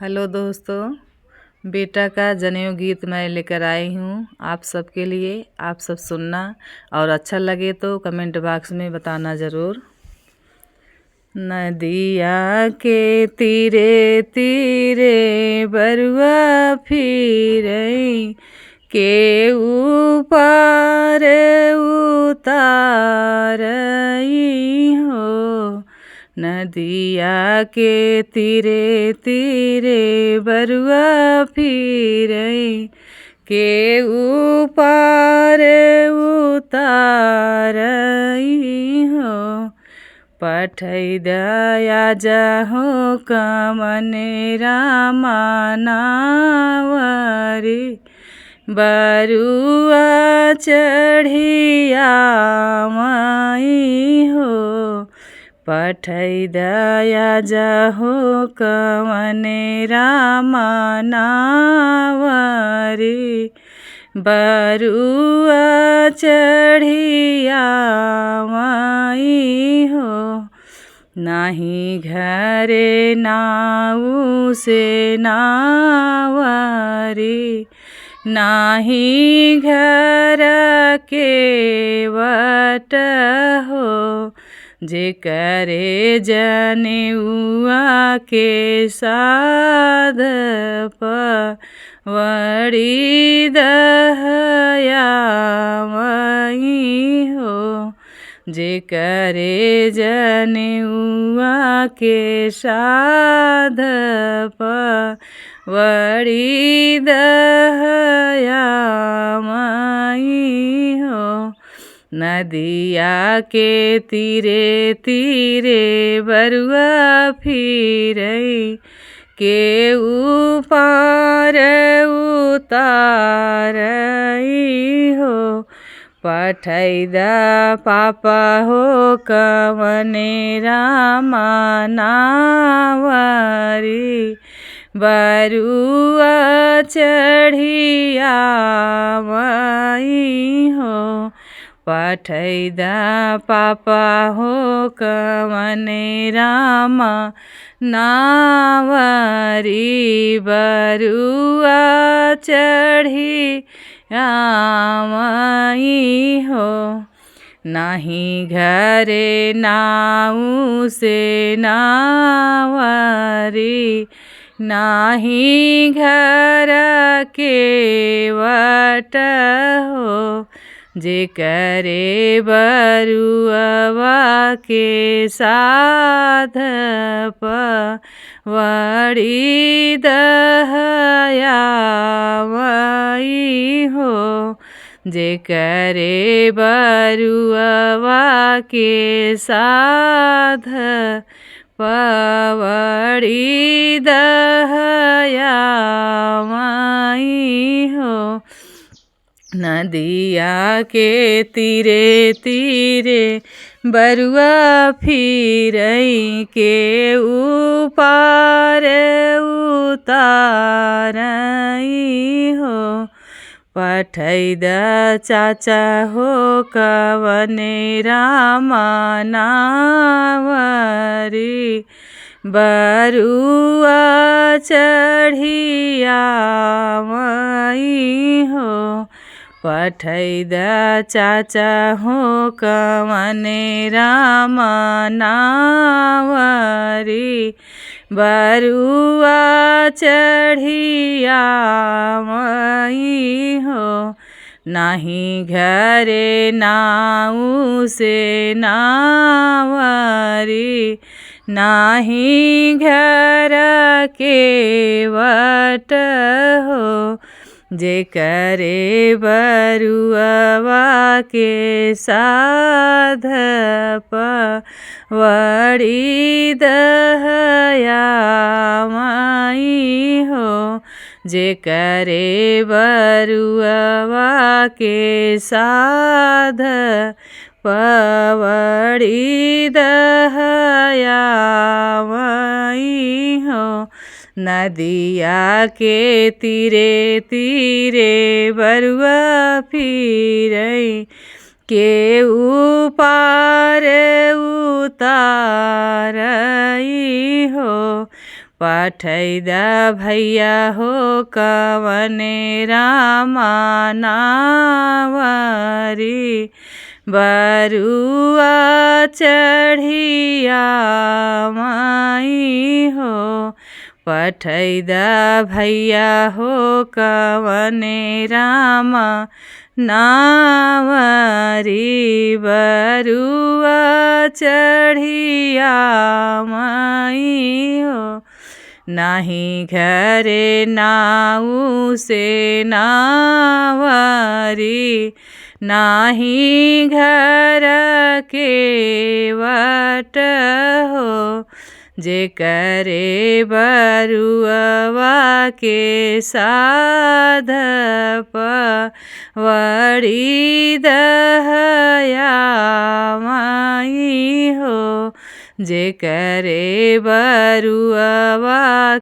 Hello दोस्तों, बेटा का जनेऊ गीत मैं लेकर आई हूँ आप सबके लिए। आप सब सुनना और अच्छा लगे तो कमेंट बॉक्स में बताना ज़रूर। नदिया के तीरे तीरे बरुआ फिरई के ऊपर उतारई हो। नदिया के तीरे तीरे बरुआ फिरई के ऊपर उतारई हो। पठै दया जहो कमने रामा नावरी बरुआ चढ़िया माई हो। पठै दया जहो कमने रामा नावरी बरुआ चढ़िया माई हो। नाही घरे नाऊ से नावरी नाही घर के वट हो। जे करे जनेउआ के साध पवड़ी दहया मई हो। जे करे जनेउआ के साध पवड़ी दहया मई हो। नदिया के तीरे तीरे बरुआ फिरई के ऊपर उतारई हो। पठै दा पापा हो कवने रामा नावरी बरुआ चढ़िया मई हो। पठै दा पापा हो कवने रामा नावरी बरुआ चढ़िया मई हो। नाही घरे नाऊ से नावरी नाही घर के वट हो। जे करे बरुआ के साध पवड़ी दहया मई हो। जे करे बरुआ के साध पवड़ी दहया मई हो। नदिया के तीरे तीरे बरुआ फिरई के ऊपर उतारई हो। पठै दा चाचा हो कवने रामा नावरी बरुआ चढ़िया मई हो। पठै दा चाचा हो कवने रामा नावरी बरुआ चढ़िया मई हो। नाही घरे नाऊ से नावरी नाही घर के वट हो। जे करे बरुआ के साध पवड़ी दहया मई हो। जे करे बरुआ के साध पवड़ी दहया मई हो। नदिया के तीरे तीरे बरुआ फिरई के ऊपर उतारई हो। पठैदा भैया हो कवने रामा नावरी बरुआ चढ़िया माई हो। पठैदा भैया हो कवने रामा नावरी बरुआ चढ़िया माई हो। नाही घरे नाऊ से नावरी नाही घर के वट हो। जे करे बरुआ के साध पवड़ी दहया माई हो। जे करे बरुआ